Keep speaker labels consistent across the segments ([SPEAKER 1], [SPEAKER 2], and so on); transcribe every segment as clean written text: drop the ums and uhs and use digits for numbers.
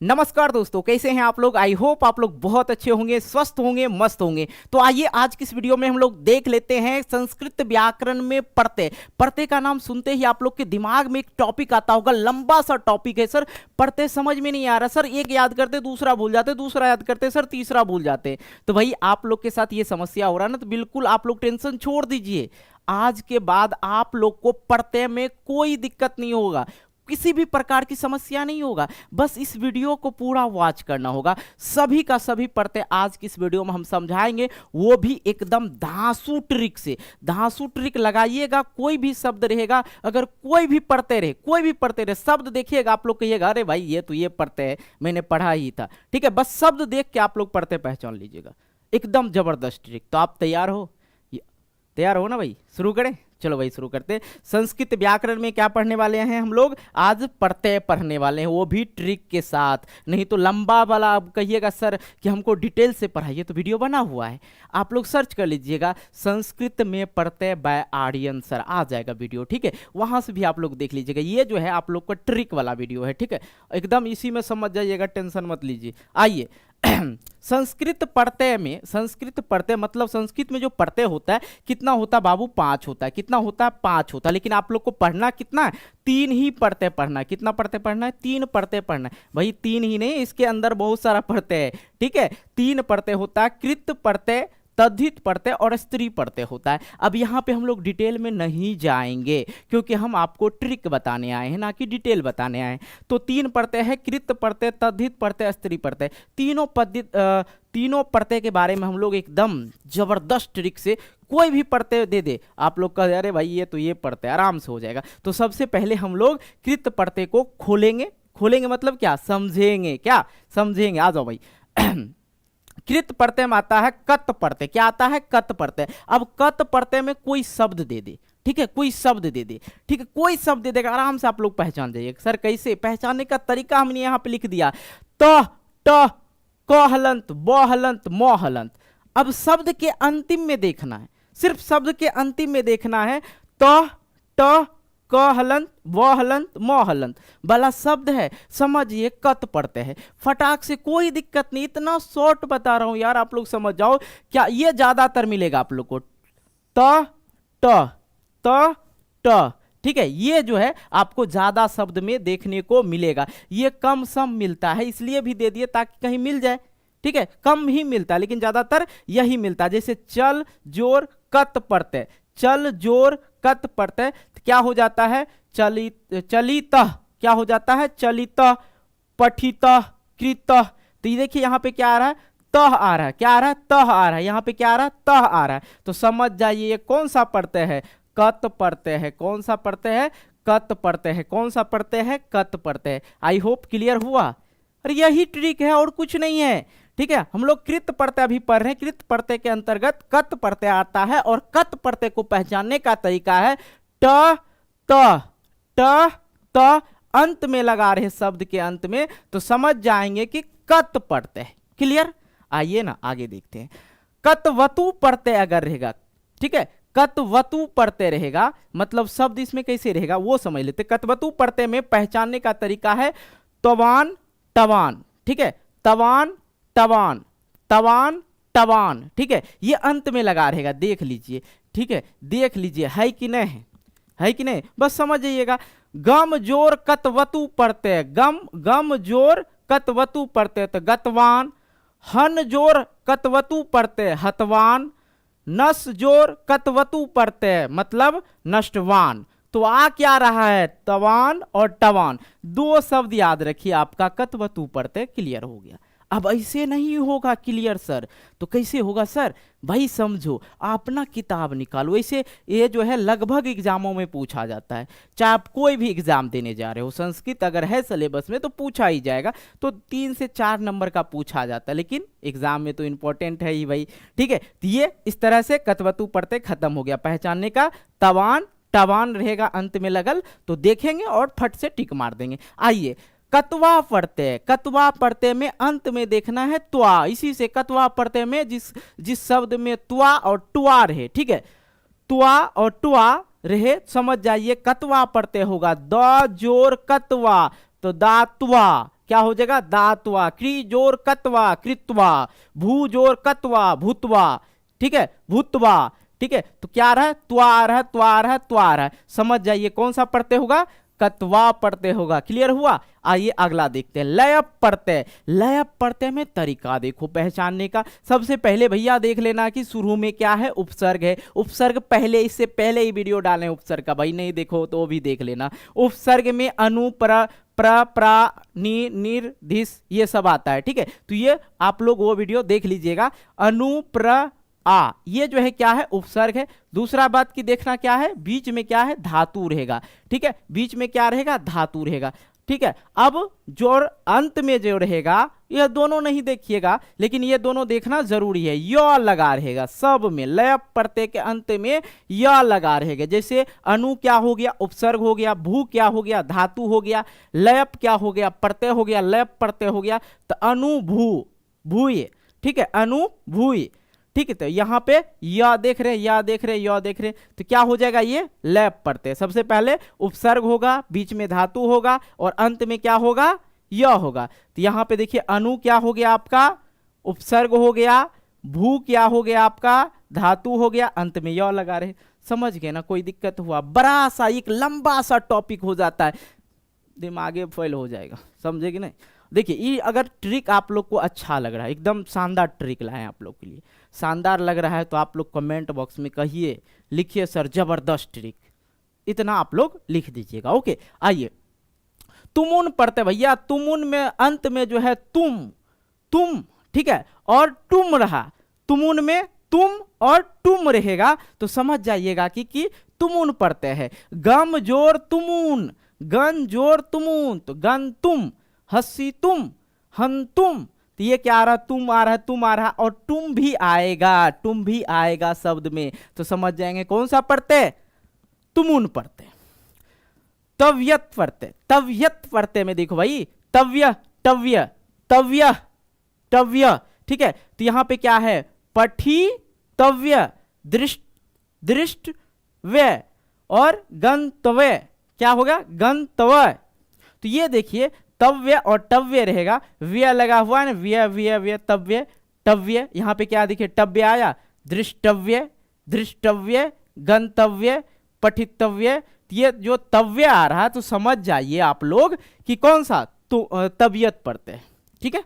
[SPEAKER 1] नमस्कार दोस्तों, कैसे हैं आप लोग। आई होप आप लोग बहुत अच्छे होंगे, स्वस्थ होंगे, मस्त होंगे। तो आइए आज की इस वीडियो में हम लोग देख लेते हैं संस्कृत व्याकरण में पढ़ते पढ़ते का नाम सुनते ही आप लोग के दिमाग में एक टॉपिक आता होगा। लंबा सा टॉपिक है सर, पढ़ते समझ में नहीं आ रहा सर, एक याद करते दूसरा भूल जाते, दूसरा याद करते सर तीसरा भूल जाते। तो भाई आप लोग के साथ ये समस्या हो रहा है ना, तो बिल्कुल आप लोग टेंशन छोड़ दीजिए। आज के बाद आप लोग को पढ़ते में कोई दिक्कत नहीं होगा, किसी भी प्रकार की समस्या नहीं होगा। बस इस वीडियो को पूरा वॉच करना होगा, सभी का सभी पढ़ते आज की इस वीडियो में हम समझाएंगे, वो भी एकदम धांसू ट्रिक से। धांसू ट्रिक लगाइएगा, कोई भी शब्द रहेगा, अगर कोई भी पढ़ते रहे शब्द देखिएगा, आप लोग कहिएगा अरे भाई ये तो ये पढ़ते हैं, मैंने पढ़ा ही था। ठीक है, बस शब्द देख के आप लोग पढ़ते पहचान लीजिएगा, एकदम जबरदस्त ट्रिक। तो आप तैयार हो? तैयार हो ना भाई? शुरू करें, चलो भाई शुरू करते हैं। संस्कृत व्याकरण में क्या पढ़ने वाले हैं हम लोग? आज प्रत्यय पढ़ने वाले हैं, वो भी ट्रिक के साथ। नहीं तो लंबा वाला आप कहिएगा सर कि हमको डिटेल से पढ़ाइए, तो वीडियो बना हुआ है, आप लोग सर्च कर लीजिएगा संस्कृत में प्रत्यय बाय आर्यन सर, आ जाएगा वीडियो। ठीक है, वहां से भी आप लोग देख लीजिएगा। ये जो है आप लोग का ट्रिक वाला वीडियो है, ठीक है, एकदम इसी में समझ जाइएगा, टेंशन मत लीजिए। आइए संस्कृत प्रत्यय में, संस्कृत प्रत्यय मतलब संस्कृत में जो प्रत्यय होता है कितना होता है बाबू? 5 होता है। कितना होता है? 5 होता है। लेकिन आप लोग को पढ़ना कितना है? 3 ही प्रत्यय पढ़ना है। कितना प्रत्यय पढ़ना है? 3 प्रत्यय पढ़ना है भाई। 3 ही नहीं, इसके अंदर बहुत सारा प्रत्यय है। ठीक है, 3 प्रत्यय होता है, कृत प्रत्यय, तद्धित प्रत्यय और स्त्री प्रत्यय होता है। अब यहाँ पे हम लोग डिटेल में नहीं जाएंगे, क्योंकि हम आपको ट्रिक बताने आए हैं, ना कि डिटेल बताने आए हैं। तो 3 प्रत्यय है, कृत प्रत्यय, तद्धित प्रत्यय, स्त्री प्रत्यय। तीनों प्रत्यय के बारे में हम लोग एकदम जबरदस्त ट्रिक से, कोई भी प्रत्यय दे दे आप लोग कह अरे भाई ये तो ये प्रत्यय, आराम से हो जाएगा। तो सबसे पहले हम लोग कृत प्रत्यय को खोलेंगे। खोलेंगे मतलब क्या? समझेंगे। क्या समझेंगे? आ जाओ भाई। कृत प्रत्यय में आता है कत प्रत्यय। क्या आता है? कत प्रत्यय। अब कत प्रत्यय में कोई शब्द दे दे, ठीक है, कोई शब्द दे दे, ठीक है, कोई शब्द दे देगा, आराम से आप लोग पहचान जाइए। सर कैसे पहचानने का तरीका हमने यहाँ पे लिख दिया, त ट क हलंत, ब हलंत, म हलंत। अब शब्द के अंतिम में देखना है, सिर्फ शब्द के अंतिम में देखना है। त ट क हलंत, व हलंत, म हलंत वाला शब्द है, समझिए कत पढ़ते हैं। फटाक से, कोई दिक्कत नहीं, इतना शॉर्ट बता रहा हूं यार, आप लोग समझ जाओ। क्या ये ज्यादातर मिलेगा आप लोग को? त ट त ट, ठीक है, ये जो है आपको ज्यादा शब्द में देखने को मिलेगा। ये कम सम मिलता है, इसलिए भी दे दिए ताकि कहीं मिल जाए। ठीक है, कम ही मिलता है, लेकिन ज्यादातर यही मिलता है। जैसे चल जोर कत प्रत्यय, चल जोर कत प्रत्यय क्या हो जाता है? चलित। क्या हो जाता है? चलित, पठित, कृत। तो ये देखिए यहाँ पे क्या आ रहा है? तह आ रहा है। क्या आ रहा है? तह आ रहा है। यहाँ पे क्या आ रहा है? तह आ रहा है। तो समझ जाइए ये कौन सा प्रत्यय है? कत प्रत्यय है। कौन सा प्रत्यय है? कत प्रत्यय है। कौन सा प्रत्यय है? कत प्रत्यय। आई होप क्लियर हुआ। अरे यही ट्रिक है और कुछ नहीं है। ठीक है, हम लोग कृत प्रत्यय अभी पढ़ रहे हैं। कृत प्रत्यय के अंतर्गत कत प्रत्यय आता है, और कत प्रत्यय को पहचानने का तरीका है ट ट त अंत में लगा रहे शब्द के अंत में, तो समझ जाएंगे कि कत प्रत्यय। क्लियर? आइए ना आगे देखते हैं। कतवतु प्रत्यय अगर रहेगा, ठीक है, कतवतु प्रत्यय रहेगा, मतलब शब्द इसमें कैसे रहेगा वो समझ लेते। कतवतु प्रत्यय में पहचानने का तरीका है तवान टवान। ठीक है, तवान टवान, तवान टवान। ठीक है, ये अंत में लगा रहेगा, देख लीजिए। ठीक है, देख लीजिए है कि नहीं है कि नहीं, बस समझ जाइएगा। गम जोर कतवतु प्रत्यय, गम जोर कतवतु प्रत्यय तो गतवान। हन जोर कतवतु प्रत्यय हतवान। नस जोर कतवतु प्रत्यय मतलब नष्टवान। तो आ क्या रहा है? तवान और टवान, 2 शब्द याद रखिए, आपका कतवतु प्रत्यय क्लियर हो गया। अब ऐसे नहीं होगा क्लियर सर, तो कैसे होगा सर? भाई समझो, अपना किताब निकालो। ऐसे ये जो है लगभग एग्जामों में पूछा जाता है, चाहे आप कोई भी एग्जाम देने जा रहे हो, संस्कृत अगर है सिलेबस में तो पूछा ही जाएगा। तो 3 से 4 नंबर का पूछा जाता है, लेकिन एग्जाम में तो इंपॉर्टेंट है ही भाई। ठीक है, तो ये इस तरह से कतवतु प्रत्यय खत्म हो गया पहचानने का। तवान टवान रहेगा अंत में लगल, तो देखेंगे और फट से टिक मार देंगे। आइए कतवा प्रत्यय, कतवा प्रत्यय में अंत में देखना है त्वा। इसी से कतवा प्रत्यय में जिस शब्द में त्वा और टुआ रहे, ठीक है, त्वा और टुआ रहे, समझ जाइए कतवा प्रत्यय होगा। द जोर कतवा, तो दातवा क्या हो जाएगा, दातवा। क्री जोर कत्वा, कृत्वा। भू जोर कत्वा, भूतवा। ठीक है, भूतवा। ठीक है, तो क्या आ रहा है, त्वा आ रहा है, त्वा आ रहा है, त्वा आ रहा है। समझ जाइए कौन सा प्रत्यय होगा, कत्वा प्रत्यय होगा। क्लियर हुआ। आइए अगला देखते हैं, लय प्रत्यय। लय प्रत्यय में तरीका देखो पहचानने का। सबसे पहले भैया देख लेना कि शुरू में क्या है, उपसर्ग है। उपसर्ग पहले, इससे पहले ही वीडियो डाले उपसर्ग का, भाई नहीं देखो तो वो भी देख लेना। उपसर्ग में अनु, प्र, प्रा, नि, निर, धिस, ये सब आता है। ठीक है, तो ये आप लोग वो वीडियो देख लीजिएगा। अनु, प्र, आ, ये जो है क्या है, उपसर्ग है। दूसरा बात की देखना क्या है, बीच में क्या है, धातु रहेगा। ठीक है, बीच में क्या रहेगा, धातु रहेगा। ठीक है, अब जो अंत में जो रहेगा, यह दोनों नहीं देखिएगा, लेकिन ये दोनों देखना जरूरी है। य लगा रहेगा सब में, लय प्रत्यय के अंत में य लगा रहेगा। जैसे अनु क्या हो गया, उपसर्ग हो गया। भू क्या हो गया, धातु हो गया। लयप क्या हो गया, प्रत्यय हो गया, लयप प्रत्यय हो गया। तो अनु भू, भूय। ठीक है, अनु भूय। ठीक है, तो यहां पे या देख रहे, या देख रहे, या देख रहे, तो क्या हो जाएगा, ये लैप प्रत्यय। सबसे पहले उपसर्ग होगा, बीच में धातु होगा, और अंत में क्या होगा, या होगा। तो यहां पे देखिए अनु क्या हो गया आपका, उपसर्ग हो गया। भू क्या हो गया आपका, धातु हो गया, अंत में या लगा रहे। समझ गए ना, कोई दिक्कत हुआ, बड़ा सा एक लंबा सा टॉपिक हो जाता है, दिमागे फेल हो जाएगा। समझे कि नहीं। देखिए ये अगर ट्रिक आप लोग को अच्छा लग रहा है, एकदम शानदार ट्रिक लाए आप लोग के लिए, शानदार लग रहा है तो आप लोग कमेंट बॉक्स में कहिए, लिखिए सर जबरदस्त ट्रिक, इतना आप लोग लिख दीजिएगा। ओके, आइए तुमुन पढ़ते भैया। तुमुन में अंत में जो है तुम, ठीक है, और तुम रहा। तुमुन में तुम और तुम रहेगा, तो समझ जाइएगा कि तुमुन पढ़ते हैं। गम जोर तुमुन, गन जोर तुमुन, तो गन तुम, हंसी तुम, हन तुम। तो ये क्या आ रहा, तुम आ रहा है, तुम आ रहा, और तुम भी आएगा, तुम भी आएगा शब्द में, तो समझ जाएंगे कौन सा पढ़ते, तुमुन पढ़ते। तव्यत पढ़ते। तव्यत पढ़ते में देखो भाई, तव्य, तव्य, तव्य, तव्य। ठीक है, तो यहां पे क्या है, पठी तव्य, दृष्ट, दृष्ट व्यय, और गंतव्य। क्या होगा, गंतव्य। तो ये देखिए तव्य और टव्य रहेगा, व्यय लगा हुआ है ना, व्यय व्यय व्यय, तव्य टव्य। यहां पे क्या देखिए, टव्य आया, दृष्टव्य, दृष्टव्य, गंतव्य, पठितव्य। ये जो तव्य आ रहा है, तो समझ जाइए आप लोग कि कौन सा तो तबियत पढ़ते हैं। ठीक है,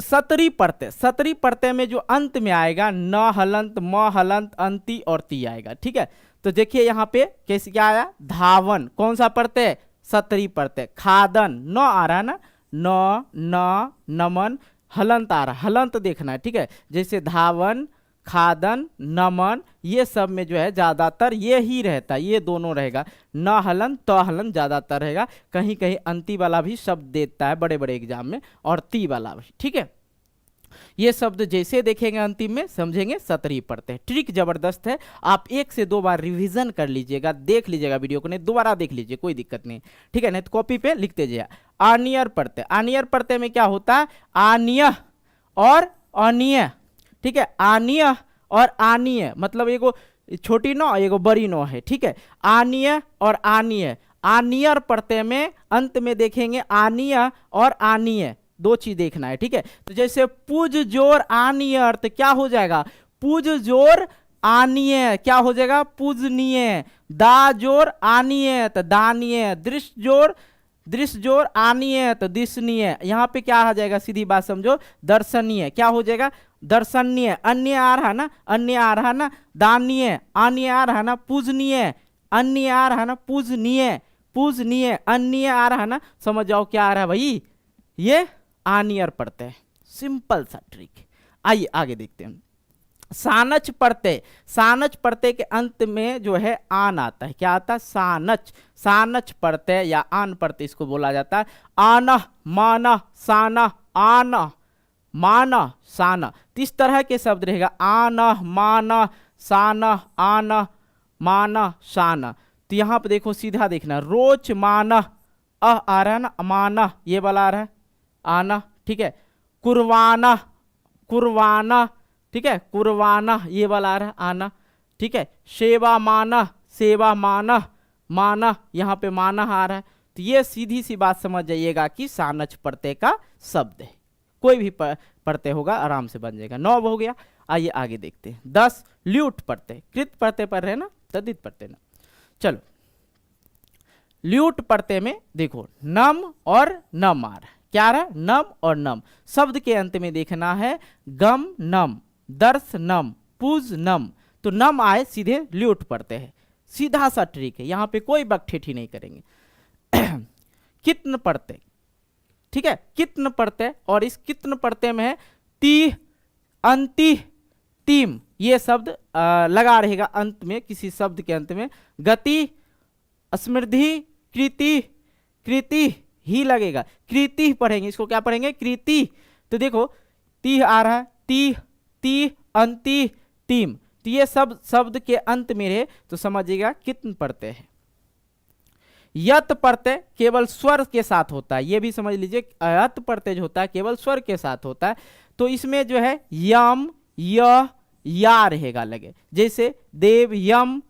[SPEAKER 1] सतरी पढ़ते। सतरी पढ़ते में जो अंत में आएगा, न हलंत, म हलंत, अंति और ती आएगा। ठीक है, तो देखिए यहां पे कैसे क्या आया, धावन, कौन सा पढ़ते, सतरी पढ़ते। खादन, न आ रहा है ना, न, नमन, हलंत आ रहा, हलंत देखना है। ठीक है, जैसे धावन, खादन, नमन, ये सब में जो है ज्यादातर ये ही रहता है, ये दोनों रहेगा। न हलन, त हलन ज्यादातर रहेगा, कहीं कहीं अंति वाला भी शब्द देता है बड़े बड़े एग्जाम में, और ती वाला भी। ठीक है, ये शब्द जैसे देखेंगे अंतिम में समझेंगे सतरी पढ़ते हैं। ट्रिक जबरदस्त है, आप 1 से 2 बार रिवीजन कर लीजिएगा, देख लीजिएगा वीडियो को, नहीं दोबारा देख लीजिए, कोई दिक्कत नहीं। ठीक है, नहीं तो कॉपी पे लिखते जाइए। आनियर पढ़ते। आनियर पढ़ते में क्या होता है, आनिय और अनिय। ठीक है, आनिय और आनिय, मतलब एगो छोटी नौ एगो बड़ी नौ है। ठीक है, आनिय और आनिय। आनियर पढ़ते में अंत में देखेंगे आनिय और आनिय, दो चीज देखना है। ठीक है, तो जैसे पूज जोर आनियर, तो क्या हो जाएगा, पूज जोर आनिय, क्या हो जाएगा, पूजनीय। दा जोर आनिय, तो दानीय। दृश्य जोर, दृश्य जोर आनिय, तो दिशनीय। यहाँ पे क्या आ जाएगा, सीधी बात समझो, दर्शनीय। क्या हो जाएगा, दर्शनीय। अन्य आ रहा ना, अन्य आ रहा ना, दानीय। अन्य आ रहा ना, पूजनीय। अन्य आ रहा ना, पूजनीय, पूजनीय। अन्य आ रहा ना, समझ जाओ क्या आ रहा है भाई, ये आनियर पढ़ते हैं। सिंपल सा ट्रिक। आइए आगे देखते हैं। सानच पढ़ते। सानच पढ़ते के अंत में जो है आन आता है, क्या आता है, सानच। सानच पढ़ते या आन पढ़ते इसको बोला जाता है। आना, माना, साना, आना, माना, साना, तो इस तरह के शब्द रहेगा, आना, माना, साना, आना, माना, साना। तो यहां पे देखो सीधा देखना, रोच माना, आ रहा है ना, अमाना, ये वाला आ रहा है, आना। ठीक है, कुरवाना, कुरवाना, ठीक है, कुरवाना, ये वाला आ रहा है, आना। ठीक है, सेवा माना, सेवा माना, माना, यहाँ पे माना आ रहा है, तो ये सीधी सी बात समझ जाइएगा कि सानच प्रत्यय का शब्द है, कोई भी प्रत्यय होगा आराम से बन जाएगा। 9 हो गया। आइए आगे देखते हैं। 10 ल्यूट प्रत्यय, कृत प्रत्यय पर है ना, तद्धित प्रत्यय ना। चलो ल्यूट प्रत्यय में देखो नम और नम आ रहा है, क्या रहा है, नम और नम। शब्द के अंत में देखना है गम नम, दर्श नम, पूज नम, तो नम आए सीधे ल्यूट प्रत्यय है, सीधा सा ट्रिक है, यहाँ पे कोई बकठेठी नहीं करेंगे। कित्न प्रत्यय, ठीक है, कित्न प्रत्यय, और इस कित्न प्रत्यय में है ती, अंति, तीम, ये शब्द लगा रहेगा अंत में, किसी शब्द के अंत में। गति, स्मृति, कृति, कृति ही लगेगा, कृति पढ़ेंगे, इसको क्या पढ़ेंगे, कृति। तो देखो ती आ रहा है, ती, ती, अंति, तीम, तो ये सब शब्द के अंत में रहे तो समझिएगा कित्न प्रत्यय है। यत प्रत्यय केवल स्वर के साथ होता है, ये भी समझ लीजिए, यत प्रत्यय जो होता है केवल स्वर के साथ होता है, तो इसमें जो है यम, य, या रहेगा लगे, जैसे देव यम,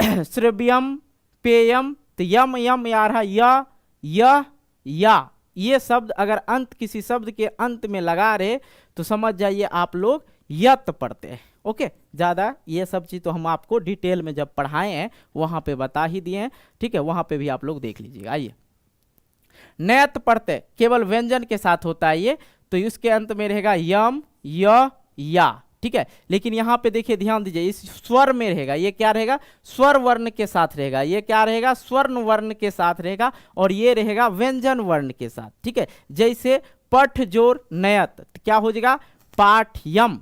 [SPEAKER 1] श्रव्यम, पेयम, तो यम यम या रहा, या, ये शब्द अगर अंत किसी शब्द के अंत में लगा रहे तो समझ जाइए आप लोग यत प्रत्यय। ओके, ज़्यादा ये सब चीज़ तो हम आपको डिटेल में जब पढ़ाए हैं वहाँ पे बता ही दिए हैं, ठीक है, वहाँ पे भी आप लोग देख लीजिएगा। आइए नयत प्रत्यय केवल व्यंजन के साथ होता है ये, तो इसके अंत में रहेगा यम, या, ठीक है, लेकिन यहाँ पे देखिए ध्यान दीजिए, इस स्वर में रहेगा, ये क्या रहेगा, स्वर वर्ण के साथ रहेगा, ये क्या रहेगा, स्वर्ण वर्ण के साथ रहेगा, और ये रहेगा व्यंजन वर्ण के साथ, ठीक है। जैसे पठ जोर नयत, क्या हो जाएगा, पाठ्यम,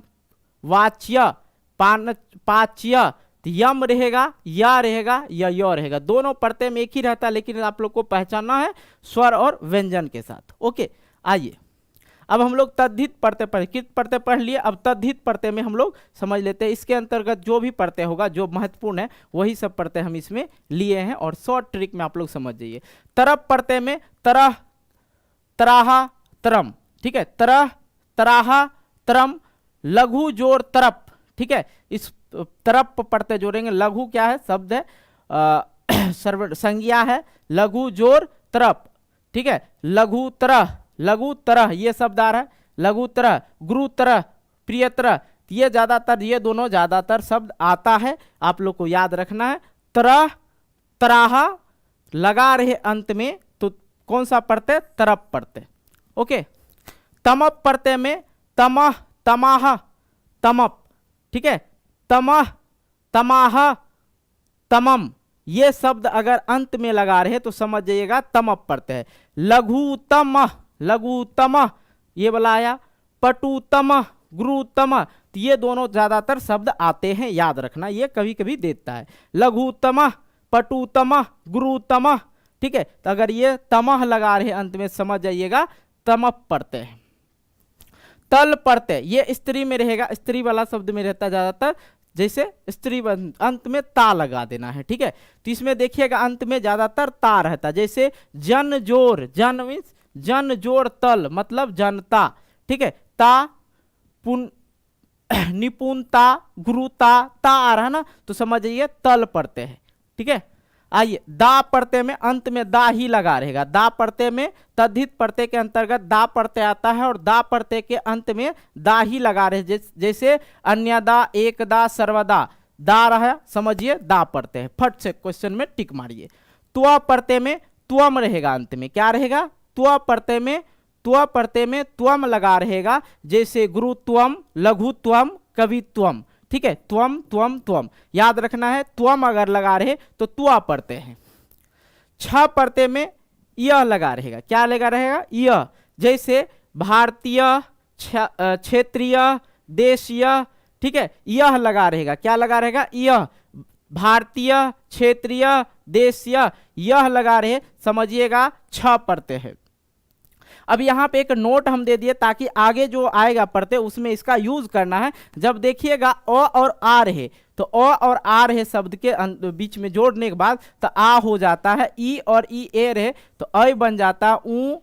[SPEAKER 1] वाच्य, पाच्य, यम रहेगा, या रहेगा, या रहेगा, दोनों प्रत्यय में एक ही रहता है, लेकिन आप लोग को पहचानना है स्वर और व्यंजन के साथ। ओके, आइए अब हम लोग तद्धित प्रत्यय पढ़, कित प्रत्यय पढ़ लिए, अब तद्धित प्रत्यय में हम लोग समझ लेते हैं। इसके अंतर्गत जो भी प्रत्यय होगा जो महत्वपूर्ण है वही सब प्रत्यय हम इसमें लिए हैं, और शॉर्ट ट्रिक में आप लोग समझ जाइए। तरफ प्रत्यय में तरह, तराहा, तरम, ठीक है, तरह, तराहा, तरम, लघु जोर तरप, ठीक है, इस तरप प्रत्यय जोड़ेंगे, लघु क्या है, शब्द है, संज्ञा है, लघु जोर तरप, ठीक है, लघु तरह, लघु तरह, ये शब्द आ रहा है, लघु तरह, गुरु तरह, प्रिय तरह, ये ज्यादातर, ये दोनों ज्यादातर शब्द आता है, आप लोग को याद रखना है। तरह, तराहा लगा रहे अंत में, तो कौन सा प्रत्यय, तरप प्रत्यय। ओके, तमप प्रत्यय में तमह, तमाह, तमप, ठीक है, तमह, तमाह, तमम, ये शब्द अगर अंत में लगा रहे तो समझ जाइएगा तमप प्रत्यय है। लघुतम, लघुतम, ये वाला आया, पटुतम, गुरुतम, तो ये दोनों ज्यादातर शब्द आते हैं, याद रखना, ये कभी कभी देता है, लघुतम, पटुतम, गुरुतम, ठीक है, तो अगर ये तमह लगा रहे अंत में समझ जाइएगा तमप प्रत्यय है। तल प्रत्यय ये स्त्री में रहेगा, स्त्री वाला शब्द में रहता है ज्यादातर, जैसे स्त्री अंत में ता लगा देना है, ठीक है, तो इसमें देखिएगा अंत में ज्यादातर ता रहता है, जैसे जन जोर, जन मीन्स जन जोर तल मतलब जनता, ठीक है, ता निपुणता, गुरुता, ता आ रहा है ना, तो समझिए तल प्रत्यय है, ठीक है। आइए दा प्रत्यय में अंत में दा ही लगा रहेगा, दा प्रत्यय में तद्धित प्रत्यय के अंतर्गत दा प्रत्यय आता है, और दा प्रत्यय के अंत में दा ही लगा रहे, जैसे अन्यदा, एकदा, सर्वदा, दा रहा, समझिए दा प्रत्यय है, फट से क्वेश्चन में टिक मारिए। त्व प्रत्यय में त्वम रहेगा, अंत में क्या रहेगा, त्व प्रत्यय में, त्व प्रत्यय में त्वम लगा रहेगा, जैसे गुरुत्वम, लघुत्वम, कवित्वम, ठीक है, त्वम, त्वम, त्वम, याद रखना है, त्वम अगर लगा रहे तो त्वा प्रत्यय है। छ प्रत्यय में यह लगा रहेगा, क्या लगा रहेगा, यह, जैसे भारतीय, क्षेत्रीय, देशीय, ठीक है, यह लगा रहेगा, क्या लगा रहेगा, यह, भारतीय, क्षेत्रीय, देशीय, यह लगा रहे, समझिएगा छ प्रत्यय है। अब यहाँ पे एक नोट हम दे दिए ताकि आगे जो आएगा प्रत्यय उसमें इसका यूज करना है। जब देखिएगा अ और आ रहे, तो अ और आ रहे शब्द के बीच में जोड़ने के बाद तो आ हो जाता है, ई और ई ए रहे तो अ बन जाता है, ऊ,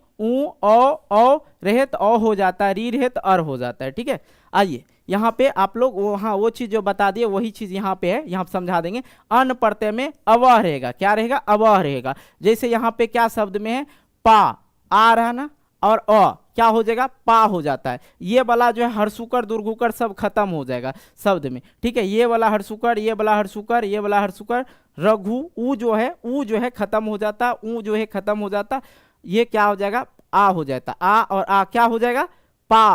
[SPEAKER 1] औ रहे तो अ हो जाता है, री रहे तो अर हो जाता है, ठीक है। आइए यहाँ पे आप लोग वहाँ वो चीज़ जो बता दिए वही चीज़ यहाँ पे है, यहाँ समझा देंगे। अन प्रत्यय में अवह रहेगा, क्या रहेगा, अवह रहेगा। जैसे यहाँ पे क्या शब्द में है, पा, आ रहा ना, और अ क्या हो जाएगा, पा हो जाता है। ये वाला जो है हर्षुकर दुर्घुकर सब खत्म हो जाएगा शब्द में, ठीक है। ये वाला हर्षुकर, ये वाला हर्षुकर, ये वाला हर्षुकर, रघु ऊ जो है खत्म हो जाता, ऊ जो है खत्म हो जाता। ये क्या हो जाएगा, आ हो जाता, आ और आ क्या हो जाएगा, पा,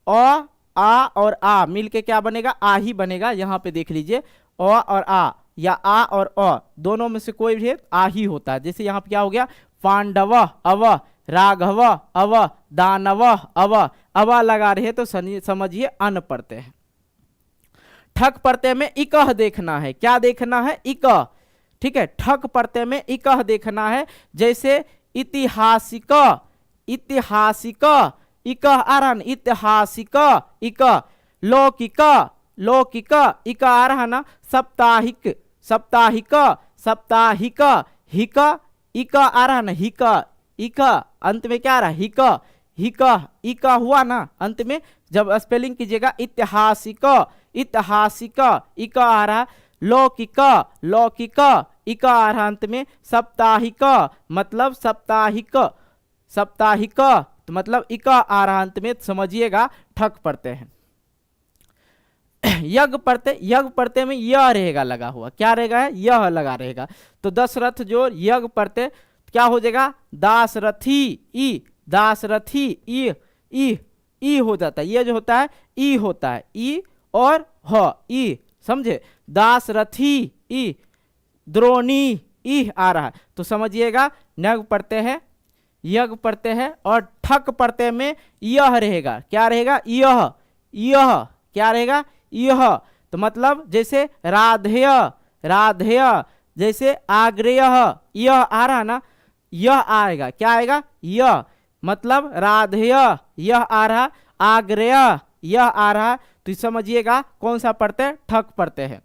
[SPEAKER 1] अ आ और आ मिलके क्या बनेगा, आ ही बनेगा। यहाँ पे देख लीजिए, अ और आ या आ और अ दोनों में से कोई भी आ ही होता है। जैसे यहाँ पे क्या हो गया, पांडव अव, राघव अव, दानव अव लगा रहे तो समझिए अन पढ़ते हैं। ठक प्रत्यय में इकह देखना है, क्या देखना है, इकह, ठीक है। ठक प्रत्यय में इकह देखना है। जैसे इतिहासिक, इतिहासिक, इकह आरहन, इतिहासिक, इकह, लौकिक, लौकिक, इका आ रहा ना, साप्ताहिक, साप्ताहिक, साप्ताहिक, हिक, इका आ रहा ना, हिक, इक, अंत में क्या आ रहा है, हिक, हिक, इका हुआ ना अंत में। जब स्पेलिंग कीजिएगा, इतिहासिक, इतिहासिक, इका आ रहा, लौकिक, लौकिक, इका आ रहा अंत में, साप्ताहिक मतलब साप्ताहिक, साप्ताहिक तो मतलब इका आ रहा अंत में, समझिएगा ठक पढ़ते हैं। यज्ञ प्रत्यय, यज्ञ प्रत्यय में यह रहेगा लगा हुआ, क्या रहेगा है, यह लगा रहेगा। तो दशरथ जो यज्ञ प्रत्यय क्या हो जाएगा, दासरथी, ई, दासरथी, ई हो जाता है। ये जो होता है ई होता है, ई और ह, ई, समझे, दासरथी, ई, द्रोणी, ई आ रहा है। तो समझिएगा नग प्रत्यय है, यज्ञ प्रत्यय है। और ठक प्रत्यय में यह रहेगा, क्या रहेगा, यह, यह क्या रहेगा, यह। तो मतलब जैसे राधेय, राधेय, जैसे आग्रेय, यह आ रहा ना, यह आएगा, क्या आएगा, यह, मतलब राधेय यह आ रहा, आग्रेय यह आ रहा। तो समझिएगा कौन सा प्रत्यय, ठक प्रत्यय है।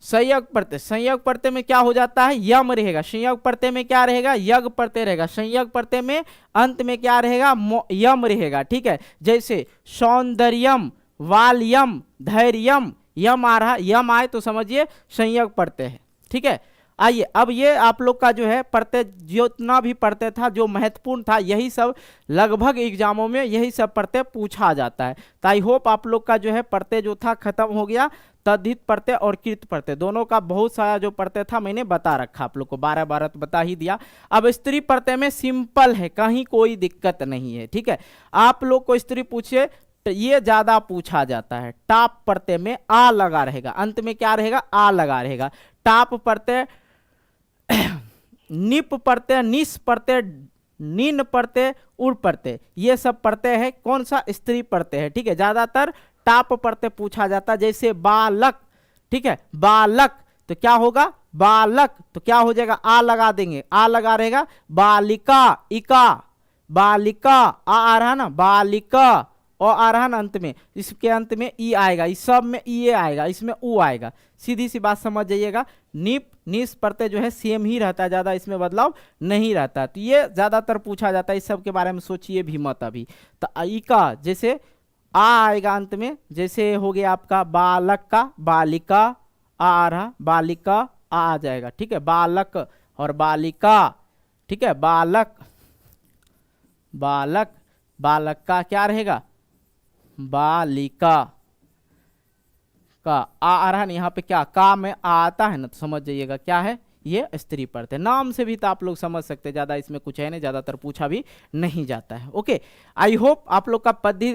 [SPEAKER 1] संयोग प्रत्यय, संयोग प्रत्यय में क्या हो जाता है, यम रहेगा। संयोग प्रत्यय में क्या रहेगा, यज्ञ प्रत्यय रहेगा। संयोग प्रत्यय में अंत में क्या रहेगा, यम रहेगा, ठीक है। जैसे सौंदर्यम, वाल्यम, धैर्यम, यम आ रहा, यम आए तो समझिए संयोग प्रत्यय है, ठीक है। आइए अब ये आप लोग का जो है प्रत्यय, जितना भी प्रत्यय था जो महत्वपूर्ण था, यही सब लगभग एग्जामों में यही सब प्रत्यय पूछा जाता है। तो आई होप आप लोग का जो है प्रत्यय जो था खत्म हो गया। तद्धित प्रत्यय और कृत प्रत्यय दोनों का बहुत सारा जो प्रत्यय था मैंने बता रखा आप लोग को, 12 तो बता ही दिया। अब स्त्री प्रत्यय में सिंपल है, कहीं कोई दिक्कत नहीं है, ठीक है। आप लोग को स्त्री पूछे तो ये ज्यादा पूछा जाता है। टाप प्रत्यय में आ लगा रहेगा, अंत में क्या रहेगा, आ लगा रहेगा। टाप प्रत्यय, निप प्रत्यय, निस प्रत्यय, निन प्रत्यय, उड़ प्रत्यय, ये सब प्रत्यय है कौन सा, स्त्री प्रत्यय है, ठीक है। ज्यादातर टाप प्रत्यय पूछा जाता है। जैसे बालक, ठीक है, बालक तो क्या होगा, बालक तो क्या हो जाएगा, आ लगा देंगे, आ लगा रहेगा। बालिका, इका, बालिका आ रहा ना, बालिका और आ रहा ना अंत में, इसके अंत में ई आएगा, इस सब में ई आएगा, इसमें ऊ आएगा। सीधी सी बात समझ जाइएगा। निप, निस प्रत्यय जो है सेम ही रहता है, ज्यादा इसमें बदलाव नहीं रहता। तो ये ज्यादातर पूछा जाता है, इस सब के बारे में सोचिए भी मत अभी। तो ई का जैसे आ आएगा अंत में, जैसे हो गया आपका बालक का, बालिका आ रहा, बालिका आ जाएगा, ठीक है। बालक और बालिका, ठीक है, बालक, बालक, बालक का क्या रहेगा, बालिका का आ रहा है ना, यहाँ पे क्या का में आता है ना, तो समझ जाइएगा क्या है, ये स्त्री प्रत्यय। नाम से भी तो आप लोग समझ सकते हैं, ज्यादा इसमें कुछ है नहीं, ज्यादातर पूछा भी नहीं जाता है। ओके, आई होप आप लोग का पद्धति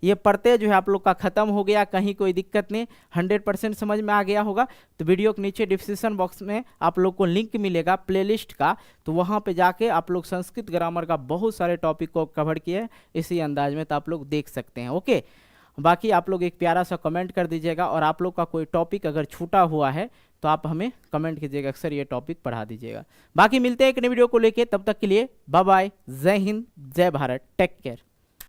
[SPEAKER 1] ये प्रत्यय जो है आप लोग का खत्म हो गया, कहीं कोई दिक्कत नहीं, 100% समझ में आ गया होगा। तो वीडियो के नीचे डिस्क्रिप्शन बॉक्स में आप लोग को लिंक मिलेगा प्लेलिस्ट का, तो वहाँ पे जाके आप लोग संस्कृत ग्रामर का बहुत सारे टॉपिक को कवर किए इसी अंदाज में, तो आप लोग देख सकते हैं। ओके, बाकी आप लोग एक प्यारा सा कमेंट कर दीजिएगा, और आप लोग का कोई टॉपिक अगर छूटा हुआ है तो आप हमें कमेंट कीजिएगा, अक्सर ये टॉपिक पढ़ा दीजिएगा। बाकी मिलते हैं एक नई वीडियो को लेके, तब तक के लिए बाय बाय, जय हिंद, जय भारत, टेक केयर।